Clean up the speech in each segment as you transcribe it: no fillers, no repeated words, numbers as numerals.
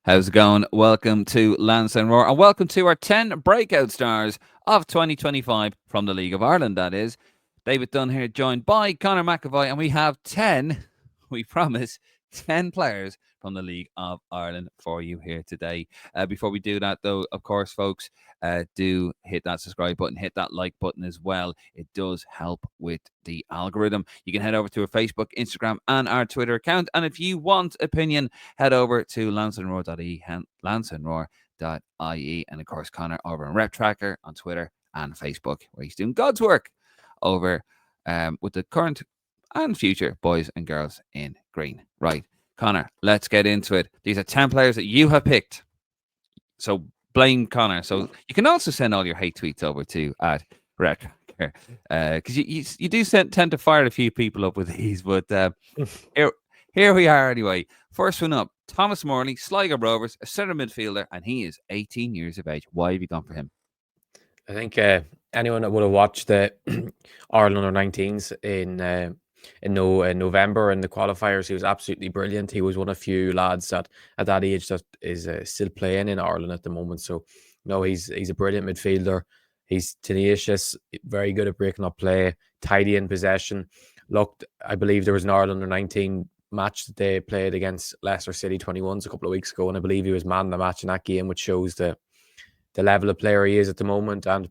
How's it going? Welcome to Lansdowne Roar and welcome to our 10 breakout stars of 2025 from the League of Ireland, that is. David Dunn here, joined by Conor McAvoy, and we have 10, we promise, 10 players from the League of Ireland for you here today. Before we do that, though, of course, folks, do hit that subscribe button, hit that like button as well. It does help with the algorithm. You can head over to our Facebook, Instagram, and our Twitter account. And if you want opinion, head over to lansdowneroar.ie, lansdowneroar.ie, and of course, Conor over on Rep Tracker on Twitter and Facebook, where he's doing God's work over with the current and future boys and girls in green. Right, Conor, let's get into it. These are 10 players that you have picked. So blame Conor. So you can also send all your hate tweets over to at Red Tracker, because you do tend to fire a few people up with these. But here we are anyway. First one up, Thomas Morley, Sligo Rovers, a centre midfielder, and he is 18 years of age. Why have you gone for him? I think anyone that would have watched the Ireland under-19s in November in the qualifiers, he was absolutely brilliant. He was one of few lads that at that age that is still playing in Ireland at the moment. So, no, he's a brilliant midfielder. He's tenacious, very good at breaking up play, tidy in possession. Looked, I believe there was an Ireland under-19 match that they played against Leicester City 21s a couple of weeks ago, and I believe he was man of the match in that game, which shows the level of player he is at the moment. And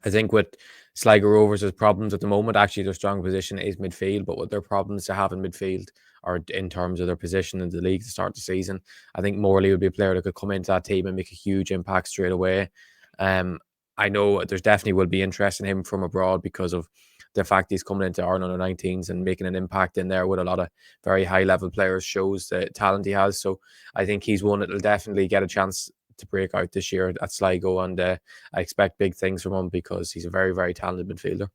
I think with Sligo Rovers' problems at the moment, actually their strong position is midfield, but with their problems to have in midfield or in terms of their position in the league to start the season, I think Morley would be a player that could come into that team and make a huge impact straight away. I know there's definitely will be interest in him from abroad because of the fact he's coming into Ireland under-19s and making an impact in there with a lot of very high-level players, shows the talent he has. So I think he's one that will definitely get a chance to break out this year at Sligo, and I expect big things from him because he's a very, very talented midfielder.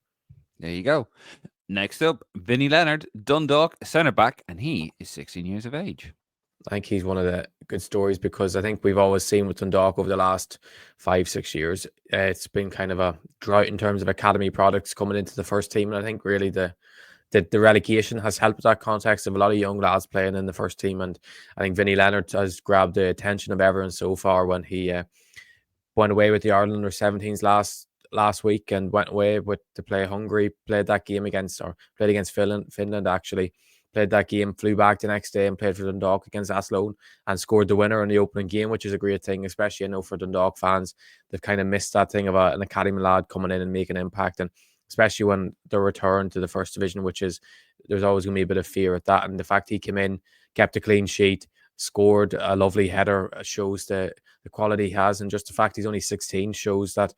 There you go. Next up, Vinnie Leonard, Dundalk, centre back, and he is 16 years of age. I think he's one of the good stories because I think we've always seen with Dundalk over the last 5-6 years, it's been kind of a drought in terms of academy products coming into the first team, and I think really the relegation has helped that context of a lot of young lads playing in the first team. And I think Vinnie Leonard has grabbed the attention of everyone so far when he went away with the Ireland under-17s last week and went away to play Hungary, played against Finland actually, played that game, flew back the next day and played for Dundalk against Lansdowne and scored the winner in the opening game, which is a great thing, especially I know for Dundalk fans. They've kind of missed that thing of an academy lad coming in and making an impact, and especially when they return to the first division, which is, there's always going to be a bit of fear at that. And the fact he came in, kept a clean sheet, scored a lovely header, shows the quality he has. And just the fact he's only 16 shows that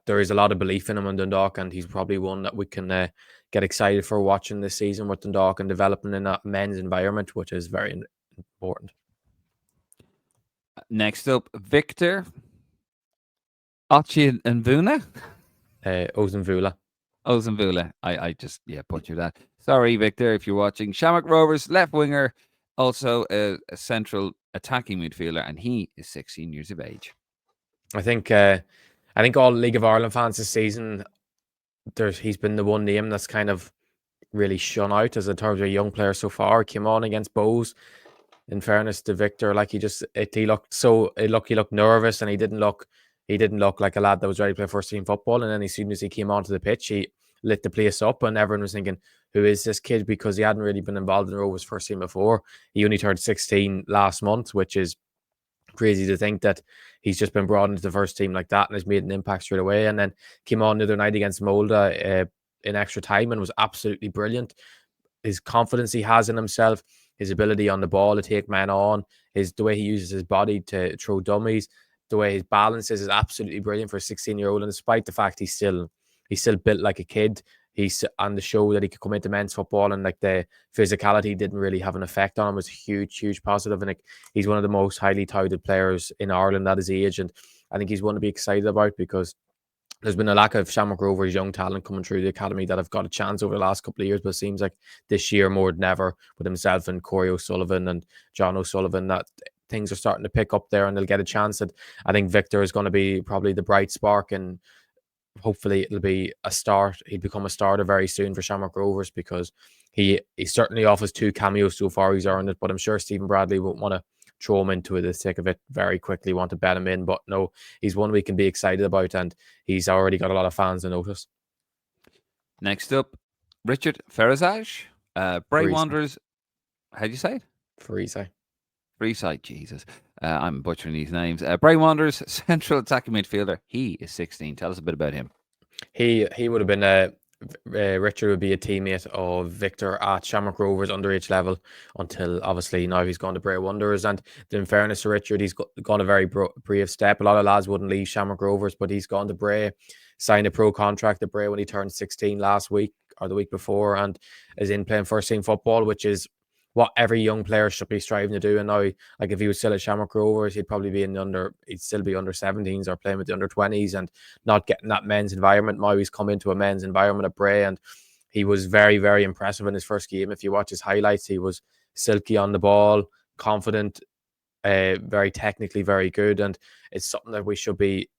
there is a lot of belief in him in Dundalk, and he's probably one that we can get excited for watching this season with Dundalk and developing in that men's environment, which is very important. Next up, Victor Ochinvuna. Ozenvula. I just butchered that. Sorry, Victor, if you're watching. Shamrock Rovers, left winger, also a central attacking midfielder, and he is 16 years of age. I think all League of Ireland fans this season, he's been the one name that's kind of really shone out as in terms of a young player so far. He came on against Bows. In fairness to Victor, like he looked nervous, and he didn't look like a lad that was ready to play first team football. And then as soon as he came onto the pitch, he lit the place up, and everyone was thinking, who is this kid? Because he hadn't really been involved in Rovers first team before. He only turned 16 last month, which is crazy to think that he's just been brought into the first team like that and has made an impact straight away. And then came on the other night against Molde in extra time and was absolutely brilliant. His confidence he has in himself, his ability on the ball to take men on, the way he uses his body to throw dummies, the way his balance is absolutely brilliant for a 16-year-old. And despite the fact he's still built like a kid, he's on the show that he could come into men's football, and like the physicality didn't really have an effect on him. It was a huge positive. And like, he's one of the most highly touted players in Ireland at his age. And I think he's one to be excited about because there's been a lack of Shamrock Rovers young talent coming through the academy that have got a chance over the last couple of years, but it seems like this year more than ever with himself and Corey O'Sullivan and John O'Sullivan that things are starting to pick up there and they'll get a chance. And I think Victor is going to be probably the bright spark, and hopefully it'll be a start. He'd become a starter very soon for Shamrock Rovers because he's certainly off his 2 cameos so far. He's earned it, but I'm sure Stephen Bradley won't want to throw him into the thick of it very quickly, want to bet him in. But no, he's one we can be excited about, and he's already got a lot of fans to notice. Next up, Richard Ferazaj, Bray Freeze. Wanderers. How do you say it? Freeze. Freeside, Jesus. I'm butchering these names. Bray Wanderers, central attacking midfielder. He is 16. Tell us a bit about him. He would have been Richard would be a teammate of Victor at Shamrock Rovers underage level until obviously now he's gone to Bray Wanderers. And in fairness to Richard, he's gone a very brave step. A lot of lads wouldn't leave Shamrock Rovers, but he's gone to Bray, signed a pro contract at Bray when he turned 16 last week or the week before, and is in playing first team football, which is what every young player should be striving to do. And now, like if he was still at Shamrock Rovers, he'd probably be he'd still be under 17s or playing with the under 20s and not getting that men's environment. Now he's come into a men's environment at Bray, and he was very, very impressive in his first game. If you watch his highlights, he was silky on the ball, confident, very technically very good. And it's something that we should be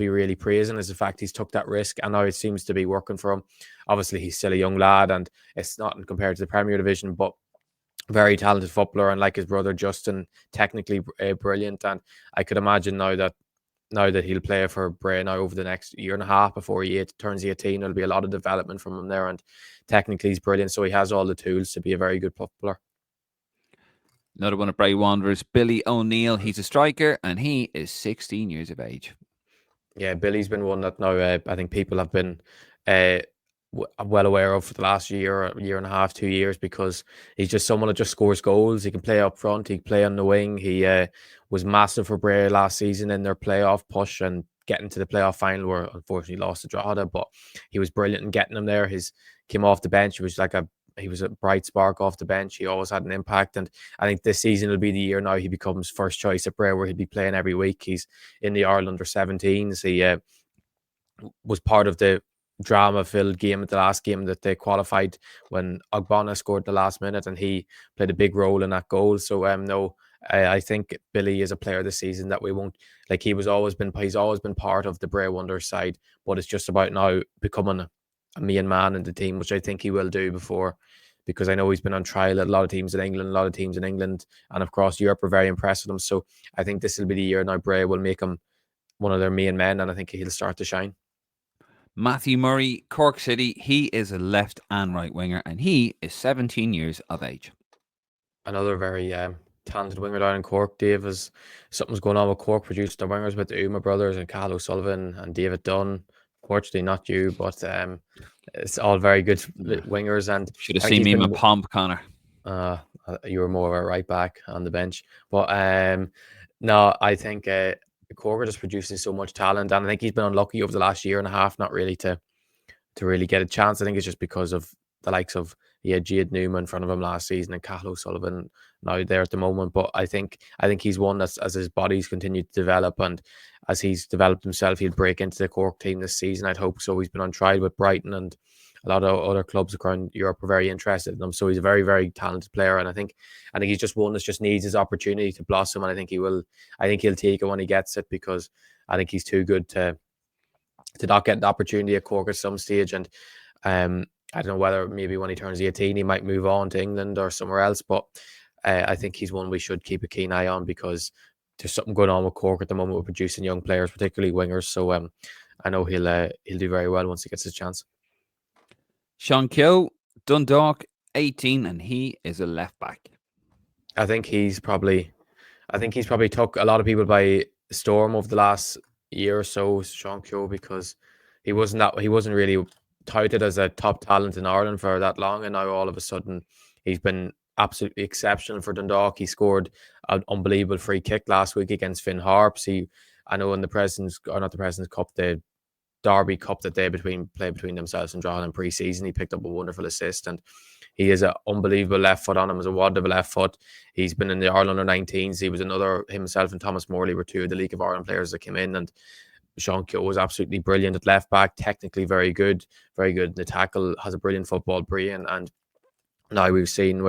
really praising, is the fact he's took that risk, and now it seems to be working for him. Obviously, he's still a young lad, and it's not compared to the Premier Division, but very talented footballer, and like his brother Justin, technically brilliant. And I could imagine now that he'll play for Bray now over the next year and a half before he turns 18, there'll be a lot of development from him there, and technically he's brilliant, so he has all the tools to be a very good footballer. Another one of Bray Wanderers, Billy O'Neill. He's a striker, and he is 16 years of age. Yeah, Billy's been one that now I think people have been well aware of for the last year and a half, 2 years, because he's just someone that just scores goals. He can play up front, he can play on the wing. He was massive for Bray last season in their playoff push and getting to the playoff final, where unfortunately lost to Drogheda, but he was brilliant in getting them there. His came off the bench. He was a bright spark off the bench. He always had an impact. And I think this season will be the year now he becomes first choice at Bray, where he'll be playing every week. He's in the Ireland under 17s. He was part of the drama-filled game at the last game that they qualified when Ogbonna scored the last minute, and he played a big role in that goal. So I think Billy is a player this season that we won't like. He's always been part of the Bray Wanderers side, but it's just about now becoming a main man in the team, which I think he will do because I know he's been on trial at a lot of teams in England, and across Europe are very impressed with him. So I think this will be the year now Bray will make him one of their main men, and I think he'll start to shine. Matthew Murray, Cork City. He is a left and right winger, and he is 17 years of age. Another very talented winger down in Cork. Dave, is something's going on with Cork producing the wingers with the Uma brothers and Cal O'Sullivan and David Dunn. Fortunately, not you, but it's all very good wingers. And should have seen me in my pomp, Conor. You were more of a right back on the bench, but no, I think Cork are just producing so much talent, and I think he's been unlucky over the last year and a half, not really to really get a chance. I think it's just because of the likes of Jade Newman in front of him last season and Cal O'Sullivan now there at the moment. But I think he's one that's, as his body's continued to develop and as he's developed himself, he'll break into the Cork team this season. I'd hope so. He's been on trial with Brighton, and a lot of other clubs around Europe are very interested in him. So he's a very, very talented player, and I think he's just one that just needs his opportunity to blossom, and I think he will. I think he'll take it when he gets it, because I think he's too good to not get the opportunity at Cork at some stage. And I don't know whether maybe when he turns 18 he might move on to England or somewhere else, but I think he's one we should keep a keen eye on, because there's something going on with Cork at the moment with producing young players, particularly wingers. So I know he'll do very well once he gets his chance. Sean Keogh, Dundalk, 18, and he is a left back. I think he's probably took a lot of people by storm over the last year or so, Sean Keogh, because he wasn't really touted as a top talent in Ireland for that long, and now all of a sudden he's been absolutely exceptional for Dundalk. He scored an unbelievable free kick last week against Finn Harps. I know in the the Derby Cup that they played between themselves and Drogheda in pre-season, he picked up a wonderful assist, and he has an unbelievable left foot on him, as a wad of a left foot. He's been in the Ireland under 19s. He was himself and Thomas Morley were two of the League of Ireland players that came in, and Sean Keogh was absolutely brilliant at left back, technically very good in the tackle, has a brilliant football brain, and now we've seen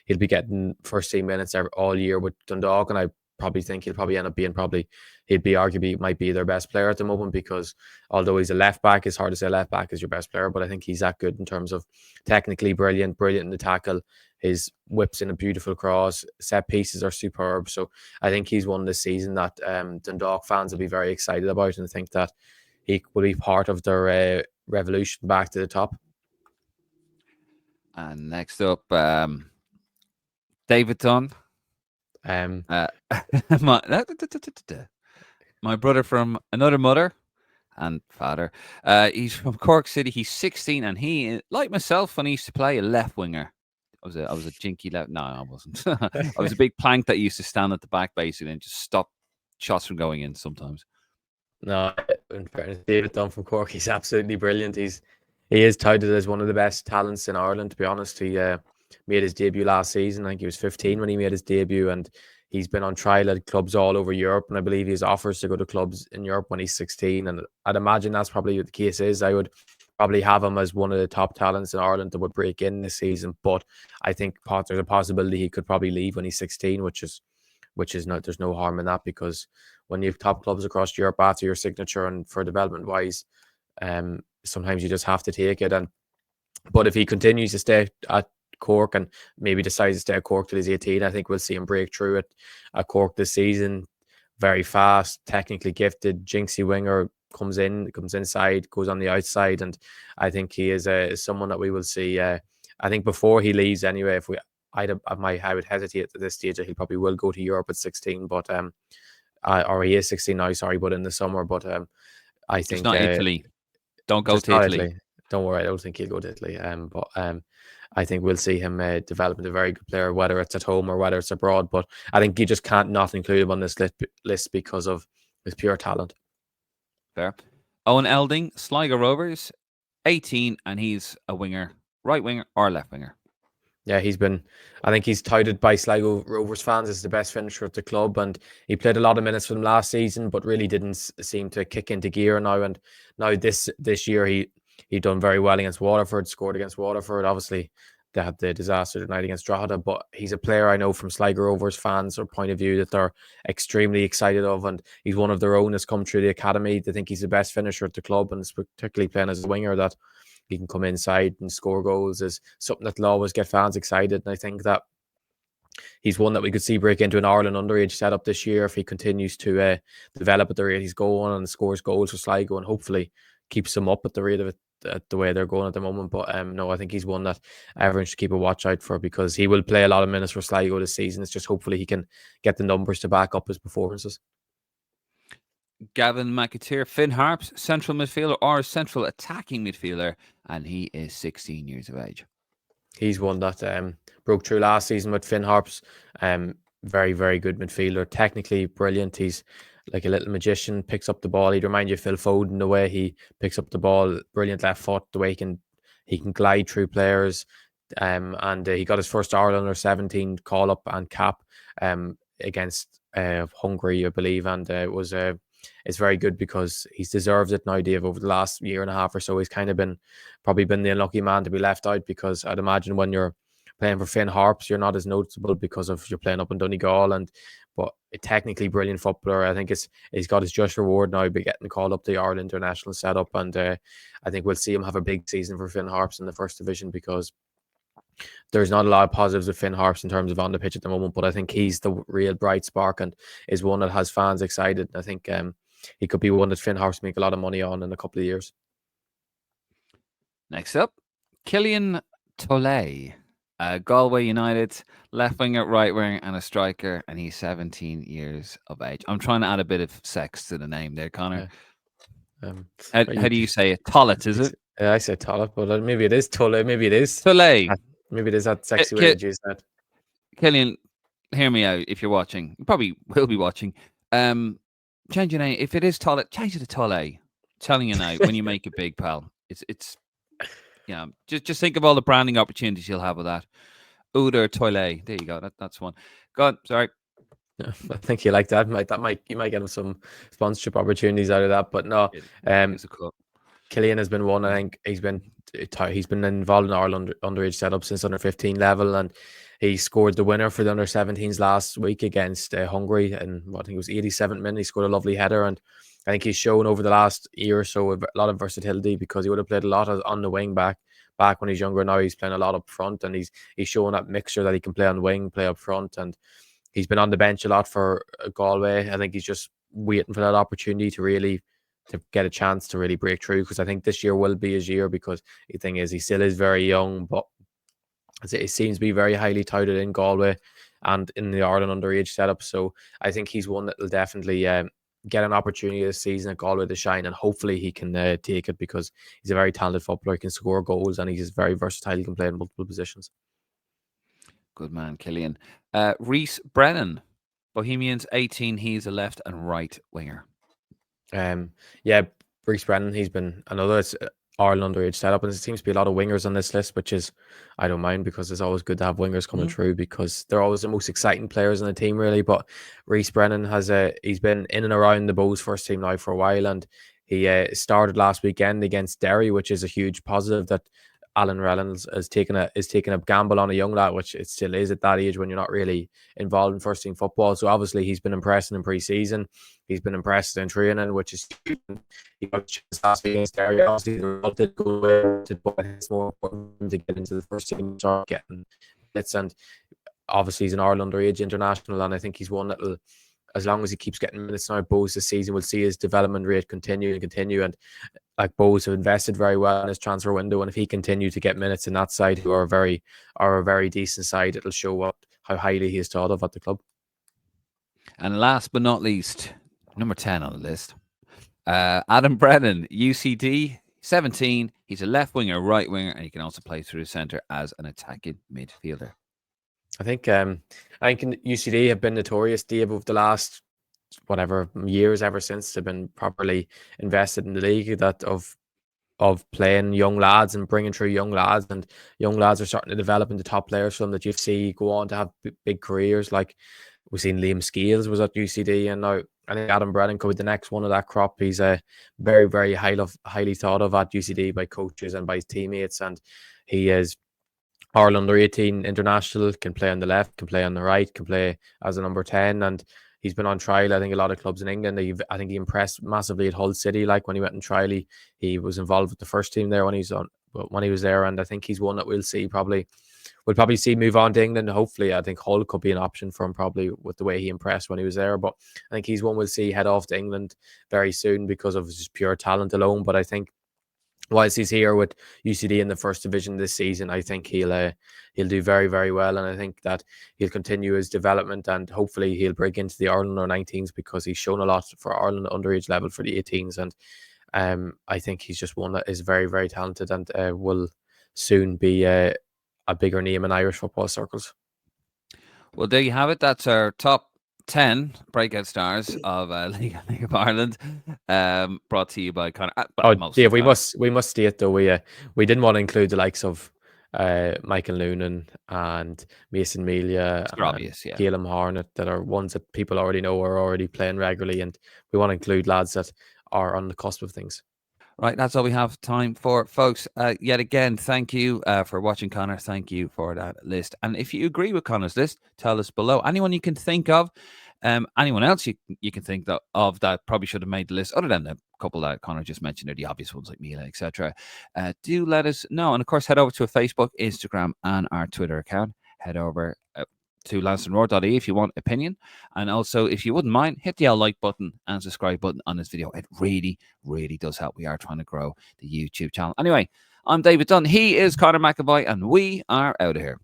he'll be getting first team minutes all year with Dundalk, and I probably think he'll probably end up being might be their best player at the moment, because although he's a left back, it's hard to say left back is your best player, but I think he's that good in terms of technically brilliant in the tackle, his whips in a beautiful cross. Set pieces are superb. So I think he's one this season that Dundalk fans will be very excited about, and think that he will be part of their revolution back to the top. And next up, David Dunn. My, my brother from another mother and father. He's from Cork City. He's 16, and he, like myself, when he used to play, a left winger. I was a jinky left. No, I wasn't. I was a big plank that used to stand at the back basically and just stop shots from going in sometimes. No, in fairness, David Dunn from Cork, he's absolutely brilliant. He is touted as one of the best talents in Ireland, to be honest. He made his debut last season. I think he was 15 when he made his debut, and he's been on trial at clubs all over Europe, and I believe he has offers to go to clubs in Europe when he's 16, and I'd imagine that's probably what the case is. I would probably have him as one of the top talents in Ireland that would break in this season, but I think there's a possibility he could probably leave when he's 16, which is not, there's no harm in that, because when you have top clubs across Europe after your signature and for development wise, sometimes you just have to take it. But if he continues to stay at Cork and maybe decides to stay at Cork till he's 18, I think we'll see him break through at Cork this season. Very fast, technically gifted, jinxy winger, comes inside, goes on the outside, and I think he is someone that we will see. I think before he leaves anyway, I would hesitate at this stage that he probably will go to Europe at 16, but or he is 16 now, sorry, but in the summer. But I think it's not Italy. Don't go to Italy. Don't worry, I don't think he'll go to Italy. But I think we'll see him develop into a very good player, whether it's at home or whether it's abroad. But I think you just can't not include him on this list because of his pure talent. Fair. Owen Elding, Sligo Rovers, 18, and he's a winger, right winger or left winger. Yeah, I think he's touted by Sligo Rovers fans as the best finisher at the club, and he played a lot of minutes for them last season, but really didn't seem to kick into gear now. And now this year he done very well against Waterford, scored against Waterford. Obviously, they had the disaster tonight against Drogheda, but he's a player I know from Sligo Rovers fans' or point of view that they're extremely excited of, and he's one of their own that's come through the academy. They think he's the best finisher at the club, and particularly playing as a winger that he can come inside and score goals is something that will always get fans excited. And I think that he's one that we could see break into an Ireland underage setup this year if he continues to develop at the rate he's going and scores goals for Sligo, and hopefully keeps them up at the rate of it, at the way they're going at the moment. But no, I think he's one that everyone should keep a watch out for, because he will play a lot of minutes for Sligo this season. It's just hopefully he can get the numbers to back up his performances. Gavin McAteer, Finn Harps, central midfielder or central attacking midfielder, and he is 16 years of age. He's one that broke through last season with Finn Harps. Very, very good midfielder, technically brilliant. He's like a little magician, picks up the ball. He'd remind you of Phil Foden the way he picks up the ball, brilliant left foot, the way he can glide through players. And he got his first Ireland under 17 call up and cap against Hungary, I believe, and it's very good because he's deserved it now, Dave. Over the last year and a half or so, he's kind of probably been the unlucky man to be left out, because I'd imagine when you're playing for Finn Harps, you're not as noticeable because of you're playing up in Donegal, but a technically brilliant footballer. I think he's got his just reward now by getting called up to the Ireland international setup, and I think we'll see him have a big season for Finn Harps in the first division, because there's not a lot of positives with Finn Harps in terms of on the pitch at the moment, but I think he's the real bright spark and is one that has fans excited. I think he could be one that Finn Harps make a lot of money on in a couple of years. Next up, Killian Tolley, Galway United, left winger, right winger, and a striker, and he's 17 years of age. I'm trying to add a bit of sex to the name there, Conor. Yeah. How do you say it? Tollet, is it? I say Tollet, but maybe it is Tolley. Maybe it is Tolley. Maybe it is that sexy way to use that. Killian, hear me out if you're watching. You probably will be watching. Change your name. If it is Tollet, change it to Tolley. Telling you now, when you make it big, pal, it's just think of all the branding opportunities you'll have with that. Uder Tolley. There you go. That's one. Go on. Sorry. Yeah, I think you like that. You might get him some sponsorship opportunities out of that. But no, Killian has been one. I think he's been involved in Ireland underage setup since under 15 level, and he scored the winner for the under 17s last week against Hungary, and I think it was 87th minute. He scored a lovely header, and I think he's shown over the last year or so a lot of versatility, because he would have played a lot on the wing back, back when he's younger. Now he's playing a lot up front, and he's showing that mixture that he can play on wing, play up front, and he's been on the bench a lot for Galway. I think he's just waiting for that opportunity to get a chance to really break through, because I think this year will be his year, because the thing is he still is very young, but it seems to be very highly touted in Galway and in the Ireland underage setup. So I think he's one that will definitely get an opportunity this season at Galway to shine, and hopefully he can take it, because he's a very talented footballer. He can score goals, and he's very versatile. He can play in multiple positions. Good man, Killian. Rhys Brennan, Bohemians 18. He's a left and right winger. Yeah, Rhys Brennan, he's been another Ireland underage setup, and there seems to be a lot of wingers on this list, which is, I don't mind, because it's always good to have wingers coming through, because they're always the most exciting players in the team, really. But Rhys Brennan he's been in and around the Bows first team now for a while, and he started last weekend against Derry, which is a huge positive that Alan Reynolds is taking a gamble on a young lad, which it still is at that age when you're not really involved in first team football. So obviously he's been impressing in pre-season. He's been impressed in training, which is huge. He got a chance last week against Derry. Obviously the result did go away, but it's more important to get into the first team and start getting bits. And obviously he's an Ireland underage international, and I think he's one that will, as long as he keeps getting minutes now, Bows this season, will see his development rate continue. And like, Bows have invested very well in his transfer window, and if he continue to get minutes in that side, who are a very decent side, it'll show how highly he is thought of at the club. And last but not least, number 10 on the list, Adam Brennan, UCD 17. He's a left winger, right winger, and he can also play through the centre as an attacking midfielder. I think UCD have been notorious, Dave, over the last years, ever since they've been properly invested in the league, that of playing young lads and bringing through young lads, and young lads are starting to develop into top players from that you see go on to have big careers. Like, we've seen Liam Scales was at UCD, and now I think Adam Brennan could be the next one of that crop. He's a very, very highly thought of at UCD by coaches and by his teammates, and he is Ireland under 18 international, can play on the left, can play on the right, can play as a number 10, and he's been on trial, I think, a lot of clubs in England. I think he impressed massively at Hull City. Like, when he went on trial, he was involved with the first team there when he was there, and I think he's one that we'll probably see move on to England. Hopefully, I think Hull could be an option for him, probably, with the way he impressed when he was there. But I think he's one we'll see head off to England very soon because of his pure talent alone. But I think whilst he's here with UCD in the first division this season, I think he'll do very, very well, and I think that he'll continue his development, and hopefully he'll break into the Ireland under 19s, because he's shown a lot for Ireland underage level for the 18s, and I think he's just one that is very, very talented, and will soon be a bigger name in Irish football circles. Well, there you have it. That's our top 10 breakout stars of League of Ireland, brought to you by Conor. Dave, we must state, though, we didn't want to include the likes of Michael Noonan and Mason Melia and obvious, yeah. Calum Harnett, that are ones that people already know are already playing regularly, and we want to include lads that are on the cusp of things. Right, that's all we have time for, folks. Yet again, thank you for watching, Conor. Thank you for that list. And if you agree with Conor's list, tell us below. Anyone you can think of, anyone else you can think of that probably should have made the list, other than the couple that Conor just mentioned, or the obvious ones like Mila, etc. Do let us know. And of course, head over to a Facebook, Instagram, and our Twitter account. Head over to lansdowneroar.ie if you want opinion, and also, if you wouldn't mind, hit the like button and subscribe button on this video. It really, really does help. We are trying to grow the YouTube channel. Anyway, I'm David Dunn. He is Conor McAvoy, and we are out of here.